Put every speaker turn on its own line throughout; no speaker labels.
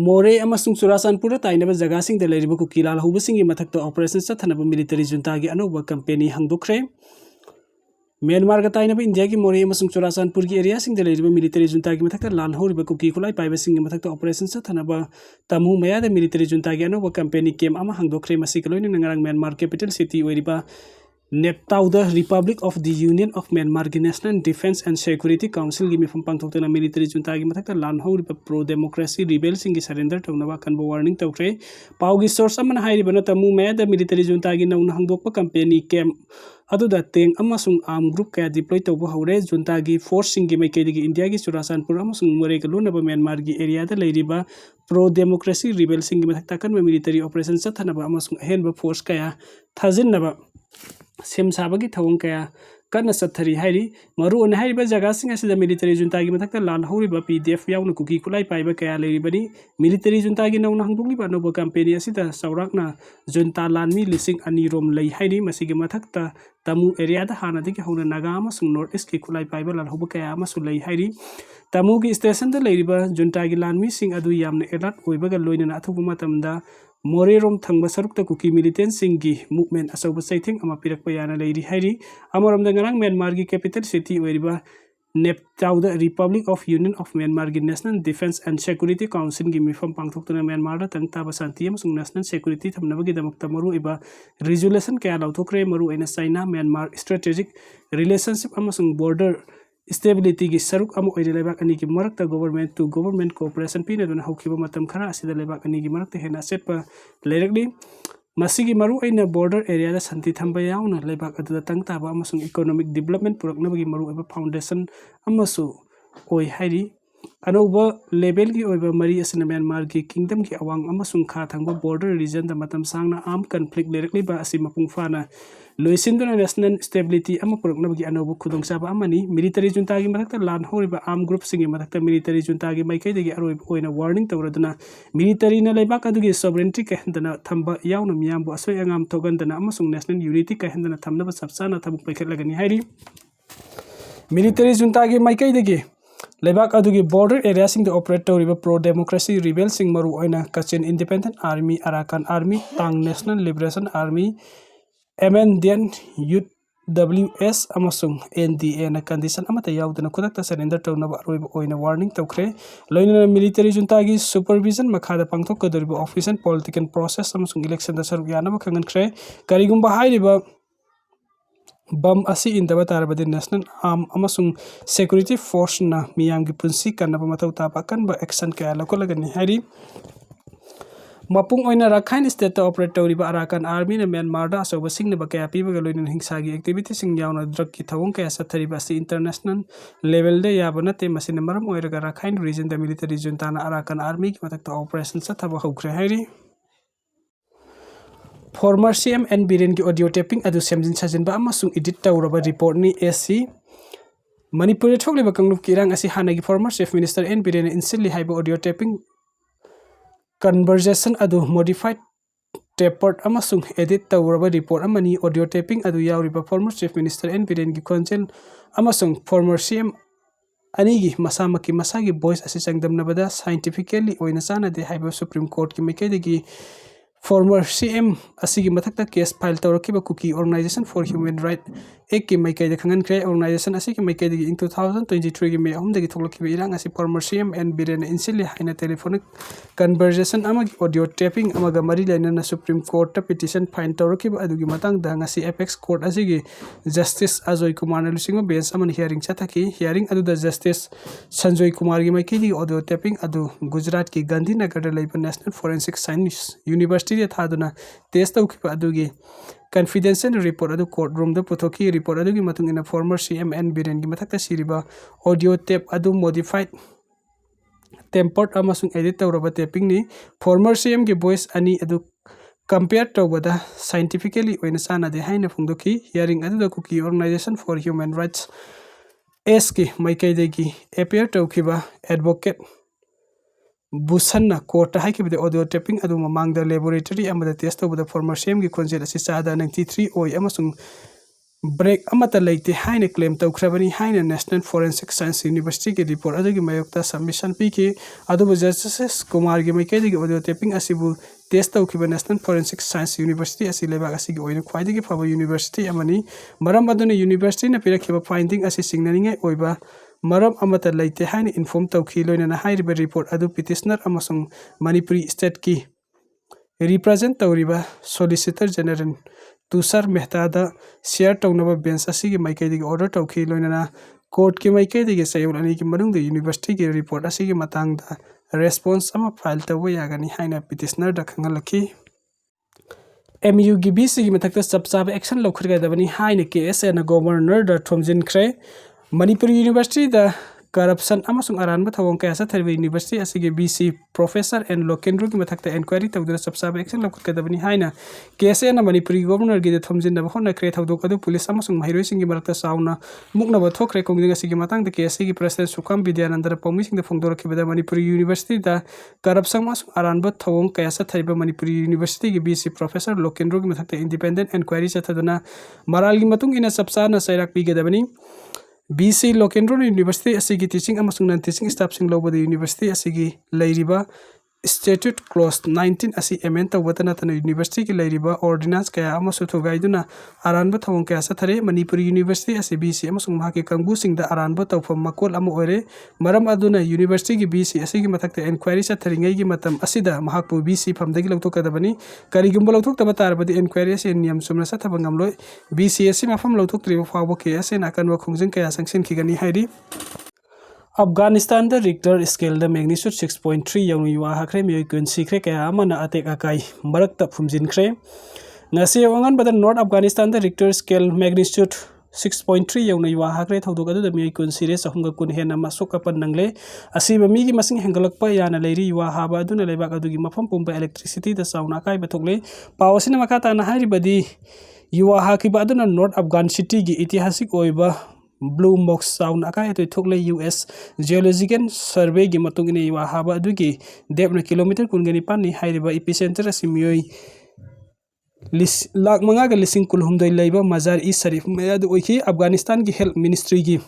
मोरे अमसुंग चुराचांदपुर ताइनबा जगासिंग लेरिबा कुकी लालहौबसिंग मथक्ता ऑपरेशन चथनबा मिलिटरी जुंतागी अनौबा कंपेनी हंगदोखरे म्यांमार ताइनबा इंडिया की मोरे अमसुंग चुराचांदपुर की एरिया सिंग लेरिबा मिलिटरी जुंतागी मथक्ता लालहौरिबा कुकी खुलाइपाइबासिंग मथक्ता ऑपरेशन चथनबा तमु मयादा मिलिटरी जुंतागी अनौबा कंपेनी कैम्प अमा हंगदोखरे मसिक लोइना नंगरांग म्यांमार कैपिटल सिटी ओइरिबा नेप्ताउदा republic of the union of Myanmar की national defence and security council की मिफम पांथोक्तना मिलिटरी जुंता की मथक्ता लानहौरिबा प्रो डेमोक्रेसी रिबेल सिंग की सरेंडर तौनबा कनबो वार्निंग तौख्रे पाउगी सोर्स अमन हाइरिबना तमु मेदा मिलिटरी जुंता की नौना हंगदोकपा कंपेनी कैम्प अदुदा तेंग अमसुंग आर्म ग्रुप क्या डिप्लॉय तौबा हौरे जुंता की फोर्स सिंग की मैकेदी की इंडिया की चुराचांदपुर अमसुंग मोरे का लोनबा म्यांमार की एरिया दा लेरिबा प्रो डेमोक्रेसी रिबेल सिंग की मथक्ता कन मिलिटरी ऑपरेशन चथनबा अमसुंग अहेनबा फोर्स कया थाजिनबा सेम साबगी थवंग कया कन्न सत्थरी हाइरी मरुन हाइरिबा जगासिंग असिदा मिलिटरी जुंता की मथक्ता लानहौरिबा पीडीएफ याउन कुकी खुलाइपाइबा कया लेरिबनी मिलिटरी जुंता की नौना हंगदोकलिबा नोबा कंपेनी असिदा सौराकना जुंता लानमी लिसिंग अनि रोम लई हाइरी मसिगे मथक्ता तमु एरिया दा हानादगी हौना नागा अमसुंग नॉर्थ ईस्ट की खुलाइपाइबा लालहौबा कया अमसु लई हाइरी तमु की स्टेशन दा लेरिबा जुंता की लानमी सिंग अदु यामना एलर्ट ओइबगा लोइना अथुबा मतमदा मोरेरोम थंग सरुक कुकी मिलिटेंट सिंह की मूवमेंट असौब सैथिंग अमा पिरक याना लेरी हाइरी अमरम दंगरांग म्यांमार की कैपिटल सिटी ओइरिबा नेप्ताउदा republic of union of Myanmar की national defence and security council की मिफम पांथोक्तना म्यांमार तंगताबा शांति अमसुंग नेशनल सिक्योरिटी थमनबगी दमक्ता मरु इबा रिजोल्यूशन क्या लौथोक्रे मरु एना चाइना म्यांमार स्ट्रेटेजिक रिलेशनशिप अमसुंग बॉर्डर स्टेबिलिटी की सरुक अमु ओइरे लेबाक अनि की मरक्ता गवर्नमेंट टू गवर्नमेंट कोऑपरेशन पिनदुना हौखिबा मतम खरा असिदा लेबाक अनि की मरक्ता हेना सेटपा लेरकली मसिगी मरु अइना बॉर्डर एरिया दा शांति थंबा याउना लेबाक अदुदा तंगताबा अमसुंग इकोनॉमिक डेवलपमेंट पुरकनबगी मरु एबा फाउंडेशन अमसु ओइ हाइरी अनौबा लेवल की ओइबा मरी असना म्यांमार की किंगडम की अवांग अमसुंग खा थंबा बॉर्डर रीजन दा मतम सांगना आर्म कॉन्फ्लिक्ट लेरकलिबा असि मपुंग फाना लोइसिंदुना नेशनल स्टेबिलिटी अमा पुरकनबगी अनौबा खुदोंचाबा अमनी मिलिटरी जुंता की मथक्ता लानहौरिबा आर्म ग्रुप सिंग मथक्ता मिलिटरी जुंता की माइकैदगी अरोइबा ओइना वार्निंग तौरदुना मिलिटरी ना लेबाक अदुगी सोवरेंटी कहंदना थंबा याउना मियामबु असोय अंगाम थोगंदना अमसुंग नेशनल यूनिटी कहंदना थमनबा सबसाना थबुक पैखलगनी हाइरी मिलिटरी जुंता की माइकैदगी लेबाक अदुगी बॉर्डर एरिया सिंग द ऑपरेट तौरिबा प्रो डेमोक्रेसी रिबेल सिंग मरु ओइना Kachin independent army Arakan army Ta'ang national liberation army एमएनडीएन यूथ WS अमसुंग NDA ना कंडीशन अमता याउदना खुदक्ता सरेंडर तौनबा अरोइबा ओइना वार्निंग तौख्रे लोइना मिलिटरी जुंता की सुपरविजन मखादा पांथोकदरिबा ऑफिशियल पॉलिटिकल प्रोसेस अमसुंग इलेक्शन दा सरुक यानबा खंगनख्रे करिगुंबा हाइरिबा बम असी इंदबा तारबदि नेशनल आर्म अमसुंग सिक्योरिटी फोर्स ना मियाम की पुंसी कन्नबा मथौ तापा कनबा एक्शन कया लकोलगनि हाइरी मपुंग ओइना राखाइन स्टेट ऑपरेट तौरिबा अराकान आर्मी ने म्यांमार दा असौबा सिंगनबा कया पीबगा लोइना हिंसा की एक्टिविटी सिंग याउना ड्रग की थवंग कया सथरिबा असि इंटरनेशनल लेवल दे याबा नते मसिना मरम ओइरगा राखाइन रीजन दा मिलिटरी जुंताना अराकान आर्मी की मथक्ता ऑपरेशन सथबा हौख्रे हाइरी फॉर्मर CM एन बीरेन की ऑडियो टेपिंग अदु सेमजिन सजिनबा अमसुंग एडिट तौरबा रिपोर्ट नि SC मणिपुर थोकलिबा कंगलुप किरांग असि हानागी former chief minister N Biren इनसिली हाइबा ऑडियो टेपिंग कन्वर्जेशन अदु मॉडिफाइड टेपर्ड अमसुंग एडिट तौरबा रिपोर्ट अमनी ऑडियो टेपिंग अदु याउरिबा former chief minister N Biren की खोंजेल अमसुंग फॉर्मर CM अनिगी मसामकी मसागी वॉइस असि संगदमनबदा साइंटिफिकली ओइना चानादे हाइबा सुप्रीम कोर्ट की मैकेदगी फॉर्मर CM असिगी मथक्ता केस फाइल तौरकिबा Kuki organisation for human right एक की मैकेदे खंगनख्रे ऑर्गेनाइजेशन असिगी मैकेदे इन 2023 की मे अहमदगी थोलकिबा इरांग असि फॉर्मर CM एन बीरेन इनसिली हाइना टेलीफोनिक कन्वर्जेशन अमगी ऑडियो टेपिंग अमगा मरी लेनना सुप्रीम कोर्ट पिटिशन फाइन तौरकिबा अदुगी मतंग दंगसी एपेक्स कोर्ट असिगी जस्टिस अजय कुमार लुसिंगो बेंच अमन हियरिंग चथकी हियरिंग अदुदा जस्टिस संजय कुमार की मैकेदी ऑडियो टेपिंग अदु गुजरात की गांधीनगर लेबा नेशनल फोरेंसिक साइंस यूनिवर्सिटी थादुना टेस्ट तौखिबा अदुगी कॉन्फिडेंशियल रिपोर्ट अदु कोर्ट रूम द पुथोकी रिपोर्ट अदुगी मतुंगिना फॉर्मर CM एन बीरेन की मथक्ता सिरिबा ऑडियो टेप अदु मॉडिफाइड टेम्पर्ड अमसुंग एडिट तौरबा टेपिंग नि फॉर्मर CM की वॉइस अनि अदु कंपेयर तौबदा साइंटिफिकली ओइना चानादे हाइना फुंदोकी हियरिंग अदुदा Kuki organisation for human rights एस की मैकेदेगी एपियर तौखिबा एडवोकेट बुसन्ना कोर्ट हाइकिबदे ऑडियो टेपिंग अदु ममांगदा लैबोरेटरी अमदा टेस्ट तौबदा फॉर्मर CM की खोंजेल असि चादा 93 ओइ अमसुंग ब्रेक अमत लेते हाइने क्लेम तौख्रबनी हाइने नेशनल फोरेंसिक साइंस यूनिवर्सिटी के रिपोर्ट अदुगी मायोक्ता सबमिशन पीकी अदुबु जस्टिस कुमार गी माइकेदिगी ऑडियो टेपिंग असिबु टेस्ट तौखिबा नेशनल फोरेंसिक साइंस यूनिवर्सिटी असी लेबाक असिगी ओइना ख्वाइदिगी फबा यूनिवर्सिटी अमनी मरम अदुना यूनिवर्सिटी न पिरखिबा फाइंडिंग असी सिंगननिंगे ओइबा मरम अमत लेते हाइने इन्फॉर्म तौखि लोइना हाइरिबा रिपोर्ट अदु पिटिशनर अमसुंग मणिपुरी स्टेट की रिप्रेजेंट तौरिबा solicitor general Tushar Mehta share तौनब बेंच असिगी माइकेदिगी ऑर्डर तौखि लोइना कोर्ट के माइकेदिगी सयोल अनी की मनुंग यूनिवर्सिटी की रिपोर्ट असिगी मतंगदा रेस्पॉन्स अमा फाइल तब यागनी हाइना पिटिशनर दा खंगलखी MU की BC की मथक्ता चपचाब एक्शन लौखरगदबनी हाइना KSN गवर्नर दा थोमजिनख्रे मणिपुर यूनिवर्सिटी दा करप्शन अमसुंग अरानबा थवोंग कया सथरबे यूनिवर्सिटी असिगे BC प्रोफेसर एंड लोकेंद्र की मथक्ता एनक्वायरी तौदुना चपचाब एक्शन लौखरगदबनी हाइना KSN मणिपुरी गवर्नर की थोमजिनबा होनख्रे थौदोक अदु पुलिस अमसुंग महिरोइसिंग की मरक्ता साउना मुकनबा थोखरे कोंगदिंग असिगे मतंग दा KSC की प्रेसिडेंट सुकाम विद्यानंदर पौमिसिंग दा फोंदोरखिबदा मणिपुरी यूनिवर्सिटी दा करप्शन अमसुंग अरानबा थवोंग कया सथरबे मणिपुरी यूनिवर्सिटी की BC प्रोफेसर लोकेंद्र की मथक्ता इंडिपेंडेंट एनक्वायरी चथदुना मराल की मतुंग इना चपचाना सैराक पीगदबनी BC लोकेंद्र यूनिवर्सिटी असिगी टीचिंग अमसुंग नॉन टीचिंग स्टाफ सिंग लौबद यूनिवर्सिटी असिगी लैरिबा स्टेट्यूट क्लॉज 19 असी एमेंड तौबतना तन यूनिवर्सिटी की लैरिबा ऑर्डिनेंस कया अमसु थुगाइदुना अरानबा थवोंग कया सथरे मणिपुरी यूनिवर्सिटी असी BC अमसुंग माके कंगबु सिंग दा अरानबा तौफम मकोल अम ओरे मरम अदुना यूनिवर्सिटी की BC असिगी मथक्ते एनक्वायरी सथरिंगै की मतम असिदा महाकपु BC फमदगी लौथोकदबनी करिगुंबा लौथोक्तबा तारबदि एनक्वायरी असे नियम सुमना सथबा ngamloi BC असी मफम लौथोक्त्रिबा फावबो के असे नाकनवा खुंजन कया संगसिन खिगनी हाइरि अफगानिस्तान द रिक्टर स्केल द मैग्नीट्यूड 6.3 यौन युवा हाख्रे मियोय कुनसिख्रे कया अमना अटेक अकाई मरक्ता फुमजिनख्रे ngasi wangan badan North Afghanistan द रिक्टर स्केल मैग्नीट्यूड 6.3 यौन युवा हाख्रे थौदोक अदुदा मियोय कुन सिरे सहुंगा कुन हेना मसोक अपन नंगले असिबा मिगी मसिंग हेंगलकपा याना लेरी युवा हाबा अदुना लेबाक अदुगी मफम पुंबा इलेक्ट्रिसिटी द साउना काई बथोकले पावसिना मखाता ना हारिबदी युवा हाकिबा अदुना नॉर्थ अफगान सिटी की ऐतिहासिक ओइबा ब्लू बॉक्स साउंड अकाय तो थोकले US जियोलॉजिकल सर्वे की मतुंग ने युवा हाबा अदुगी डेपना किलोमीटर कुनगनी पानी हाइरिबा एपिसेंटर असिमियोय लाख मंगा का लिसिंग कुलहुमदई लैबा मजार ई शरीफ मयाद ओइखी अफगानिस्तान की हेल्थ मिनिस्ट्री की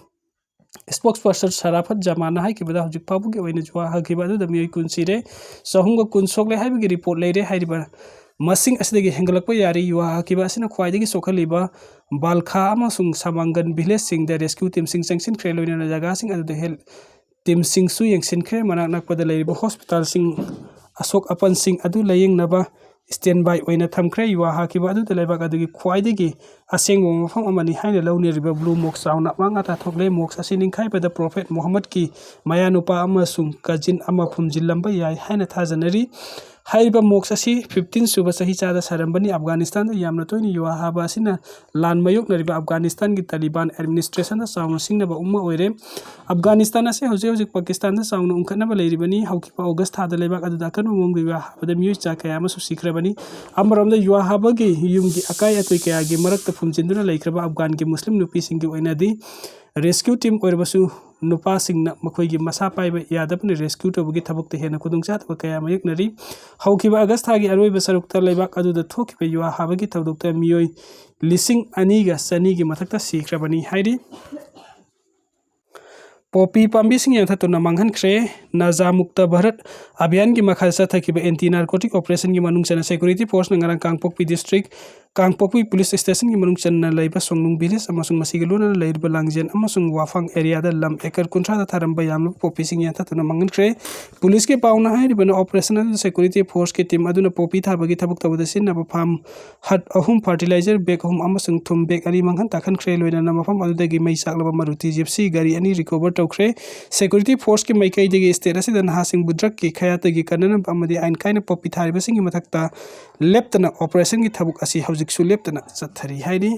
स्पोक्स पर्सन शराफत जमाना है कि बदा हुजिक फाबु के वैने जुआ हगिबा अदु दमियोय कुनसिरे सहुंग कुनसोकले हाइबगी रिपोर्ट लेरे हाइरिबा मसिंग असिदगी हेंगलकपा यारी युवा हकिबा असिना ख्वाइदगी सोखलिबा बालखा अमसुंग सामांगन विलेज सिंग द रेस्क्यू टीम सिंग संगसिन ख्रेलोइना जगा सिंग अदु हेल्थ टीम सिंग सु यंगसिन ख्रे मनाक नकपदा लेरिबा हॉस्पिटल सिंग अशोक अपन सिंग अदु लयंग नबा स्टैंड बाय ओइना थमख्रे युवा हाकिबा अदु तलेबाक अदुगी ख्वाइदगी असेंग मफम अमनी हाइना लौनेरिबा ब्लू मोक्स साउना मांगाता थोकले मोक्स असि निंखाइबदा प्रोफेट मोहम्मद की मयानुपा अमसुंग कजिन अमा फुमजिलंबा याय हाइना थाजनरी हाइबा मोक्स असि 15 सुबा सही चादा सरंबनी अफगानिस्तान द यामना तोइनी युवा हाबा असिना लान मयोकनरिबा अफगानिस्तान की तालिबान एडमिनिस्ट्रेशन द साउना सिंगनबा उम्मा ओइरे अफगानिस्तान असे हौजे पाकिस्तान द साउना उंखनबा लेरिबनी हौकिबा अगस्त थादा लेबाक अदुदा कन मुंगबिबा हाबदा मियो चाकया अमसु सिख्रबनी अमरमदा युवा हाबागी युमगी अकाय अतोय कयागी मरक्ता फुमजिन्दुना लैख्रबा अफगान की मुस्लिम नुपी सिंगी ओइनादी रेस्क्यू टीम ओइरबसु नुपा सिंगना मखोइगी मसा पाइबा यादबने रेस्क्यू तबगी थबकते हेना खुदुंगचातबा कया मयकनरी हौकिबा अगस्त थागी अरोइबा सरुकता लेबाक अदुदा थोकिबा युवा हाबगी थबदुकता मियोय लिसिंग अनीगा सनीगी मथक्ता सिख्रबनी हाइरि पोपी पाम्बिसिंग यथतुना मांगहनख्रे नाजा मुक्त भारत अभियान की मखा चथखिबा एंटी नार्कोटिक ऑपरेशन की मनुंग सिक्योरिटी फोर्स नंगरang Kangpokpi district Kangpokpi police station की मनुंग चन्ना लैबा सोंगनुंग विलेज अमसुंग मसिगी लोना लैरबा लांगजेन अमसुंग वाफांग एरिया दा लम एकर कुंथ्रा दा थारंबा यामनु पोपी सिंग यथतुना मांगहनख्रे पुलिस के पाउना हाइरिबना ऑपरेशनल सिक्योरिटी फोर्स के टीम अदुना पोपी थाबगी थबक तबदा सिनबा फार्म हट अहुम फर्टिलाइजर बैग अहुम अमसुंग थुम बैग अरी मांगहन ताखनख्रे लोइना मफम अदुदगी मै साकलबा मारुति जिप्सी गाड़ी अनि रिकवर तौख्रे सिक्योरिटी फोर्स के मैकैदगी स्टेट असिदा नहासिंग बुद्रक की खयातगी कनन अमदी आइन काइना पोपी थारिबसिंग मथक्ता लेप्तना ऑपरेशन की थबुक असि हौजिकसु लेप्तना चथरी हाइरि।